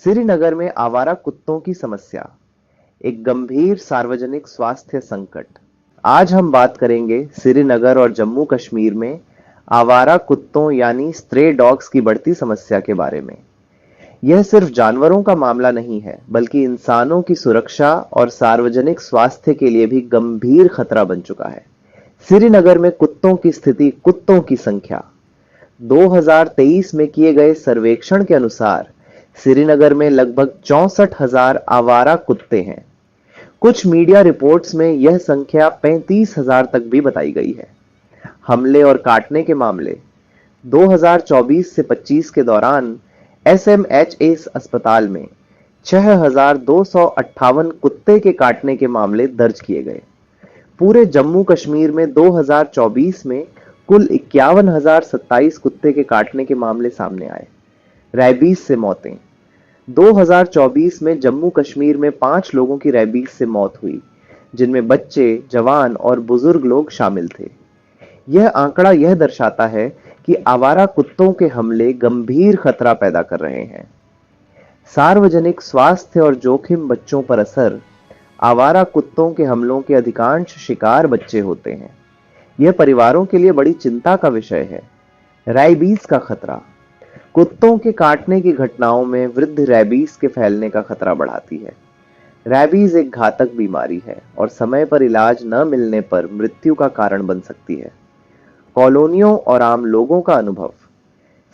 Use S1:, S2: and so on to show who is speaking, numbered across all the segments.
S1: श्रीनगर में आवारा कुत्तों की समस्या, एक गंभीर सार्वजनिक स्वास्थ्य संकट। आज हम बात करेंगे श्रीनगर और जम्मू कश्मीर में आवारा कुत्तों यानी स्ट्रे डॉग्स की बढ़ती समस्या के बारे में। यह सिर्फ जानवरों का मामला नहीं है, बल्कि इंसानों की सुरक्षा और सार्वजनिक स्वास्थ्य के लिए भी गंभीर खतरा बन चुका है। श्रीनगर में कुत्तों की स्थिति, कुत्तों की संख्या। 2023 में किए गए सर्वेक्षण के अनुसार श्रीनगर में लगभग 64,000 आवारा कुत्ते हैं। कुछ मीडिया रिपोर्ट्स में यह संख्या 35,000 तक भी बताई गई है। हमले और काटने के मामले। 2024 से 25 के दौरान एसएमएचएस अस्पताल में 6,258 कुत्ते के काटने के मामले दर्ज किए गए। पूरे जम्मू कश्मीर में 2024 में कुल 51,027 कुत्ते के काटने के मामले सामने आए। रैबीज से मौतें। 2024 में जम्मू कश्मीर में 5 लोगों की रैबीज से मौत हुई, जिनमें बच्चे, जवान और बुजुर्ग लोग शामिल थे। यह आंकड़ा यह दर्शाता है कि आवारा कुत्तों के हमले गंभीर खतरा पैदा कर रहे हैं। सार्वजनिक स्वास्थ्य और जोखिम। बच्चों पर असर। आवारा कुत्तों के हमलों के अधिकांश शिकार बच्चे होते हैं। यह परिवारों के लिए बड़ी चिंता का विषय है। रैबीज का खतरा। कुत्तों के काटने की घटनाओं में वृद्धि रैबीज के फैलने का खतरा बढ़ाती है। रैबीज एक घातक बीमारी है और समय पर इलाज न मिलने पर मृत्यु का कारण बन सकती है। कॉलोनियों और आम लोगों का अनुभव।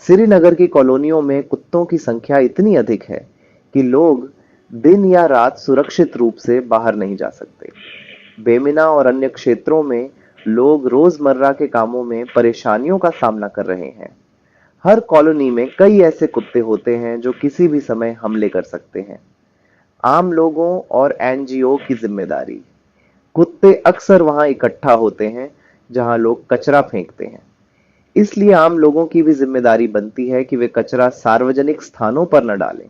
S1: श्रीनगर की कॉलोनियों में कुत्तों की संख्या इतनी अधिक है कि लोग दिन या रात सुरक्षित रूप से बाहर नहीं जा सकते। बेमिना और अन्य क्षेत्रों में लोग रोजमर्रा के कामों में परेशानियों का सामना कर रहे हैं। हर कॉलोनी में कई ऐसे कुत्ते होते हैं जो किसी भी समय हमले कर सकते हैं। आम लोगों और एनजीओ की जिम्मेदारी। कुत्ते अक्सर वहां इकट्ठा होते हैं जहां लोग कचरा फेंकते हैं, इसलिए आम लोगों की भी जिम्मेदारी बनती है कि वे कचरा सार्वजनिक स्थानों पर न डालें।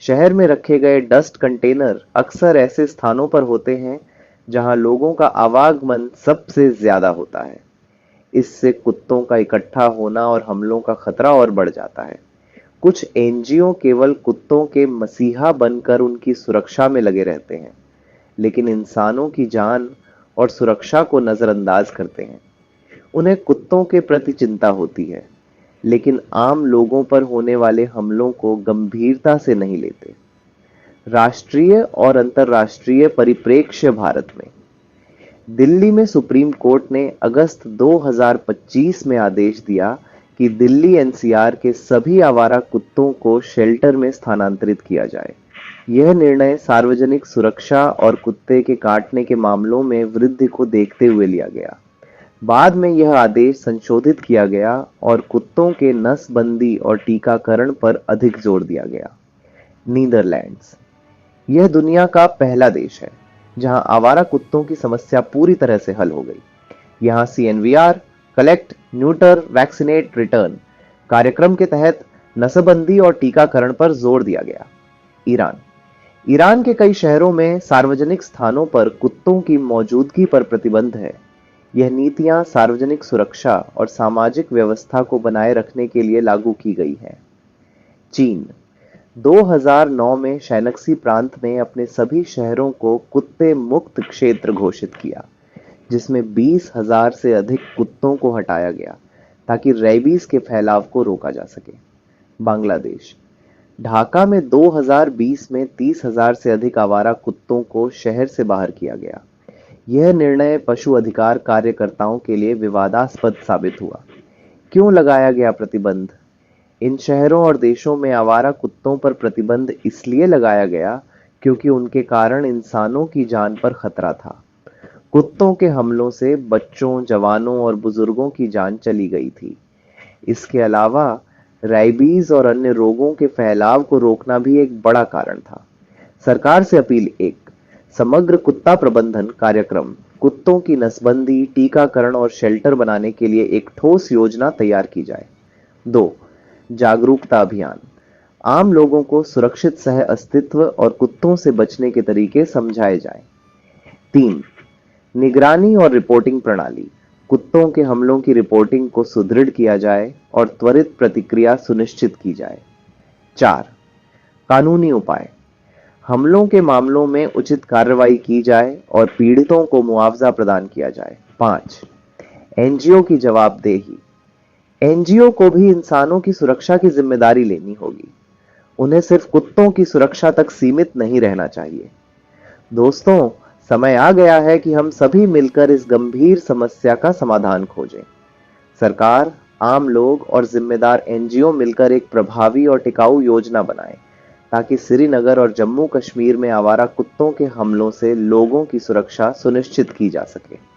S1: शहर में रखे गए डस्ट कंटेनर अक्सर ऐसे स्थानों पर होते हैं जहां लोगों का आवागमन सबसे ज्यादा होता है। इससे कुत्तों का इकट्ठा होना और हमलों का खतरा और बढ़ जाता है। कुछ एनजीओ केवल कुत्तों के मसीहा बनकर उनकी सुरक्षा में लगे रहते हैं, लेकिन इंसानों की जान और सुरक्षा को नजरअंदाज करते हैं। उन्हें कुत्तों के प्रति चिंता होती है, लेकिन आम लोगों पर होने वाले हमलों को गंभीरता से नहीं लेते। राष्ट्रीय और अंतर्राष्ट्रीय परिप्रेक्ष्य। भारत में दिल्ली में सुप्रीम कोर्ट ने अगस्त 2025 में आदेश दिया कि दिल्ली एनसीआर के सभी आवारा कुत्तों को शेल्टर में स्थानांतरित किया जाए। यह निर्णय सार्वजनिक सुरक्षा और कुत्ते के काटने के मामलों में वृद्धि को देखते हुए लिया गया। बाद में यह आदेश संशोधित किया गया और कुत्तों के नसबंदी और टीकाकरण पर अधिक जोर दिया गया। नीदरलैंड्स। यह दुनिया का पहला देश है जहां आवारा कुत्तों की समस्या पूरी तरह से हल हो गई। यहां सीएनवीआर, कलेक्ट, न्यूटर, वैक्सीनेट, रिटर्न कार्यक्रम के तहत नसबंदी और टीकाकरण पर जोर दिया गया। ईरान। ईरान के कई शहरों में सार्वजनिक स्थानों पर कुत्तों की मौजूदगी पर प्रतिबंध है। यह नीतियां सार्वजनिक सुरक्षा और सामाजिक व्यवस्था को बनाए रखने के लिए लागू की गई हैं। चीन। 2009 में शैनक्सी प्रांत ने अपने सभी शहरों को कुत्ते मुक्त क्षेत्र घोषित किया, जिसमें 20,000 से अधिक कुत्तों को हटाया गया ताकि रैबीज के फैलाव को रोका जा सके। बांग्लादेश। ढाका में 2020 में 30,000 से अधिक आवारा कुत्तों को शहर से बाहर किया गया। यह निर्णय पशु अधिकार कार्यकर्ताओं के लिए विवादास्पद साबित हुआ। क्यों लगाया गया प्रतिबंध? इन शहरों और देशों में आवारा कुत्तों पर प्रतिबंध इसलिए लगाया गया क्योंकि उनके कारण इंसानों की जान पर खतरा था। कुत्तों के हमलों से बच्चों, जवानों और बुजुर्गों की जान चली गई थी। इसके अलावा रैबीज और अन्य रोगों के फैलाव को रोकना भी एक बड़ा कारण था। सरकार से अपील। 1. समग्र कुत्ता प्रबंधन कार्यक्रम। कुत्तों की नसबंदी, टीकाकरण और शेल्टर बनाने के लिए एक ठोस योजना तैयार की जाए। 2. जागरूकता अभियान। आम लोगों को सुरक्षित सह अस्तित्व और कुत्तों से बचने के तरीके समझाए जाएं। 3. निगरानी और रिपोर्टिंग प्रणाली। कुत्तों के हमलों की रिपोर्टिंग को सुदृढ़ किया जाए और त्वरित प्रतिक्रिया सुनिश्चित की जाए। 4. कानूनी उपाय। हमलों के मामलों में उचित कार्रवाई की जाए और पीड़ितों को मुआवजा प्रदान किया जाए। 5. एनजीओ की जवाबदेही। एनजीओ को भी इंसानों की सुरक्षा की जिम्मेदारी लेनी होगी। उन्हें सिर्फ कुत्तों की सुरक्षा तक सीमित नहीं रहना चाहिए। दोस्तों, समय आ गया है कि हम सभी मिलकर इस गंभीर समस्या का समाधान खोजें। सरकार, आम लोग और जिम्मेदार एनजीओ मिलकर एक प्रभावी और टिकाऊ योजना बनाएं, ताकि श्रीनगर और जम्मू कश्मीर में आवारा कुत्तों के हमलों से लोगों की सुरक्षा सुनिश्चित की जा सके।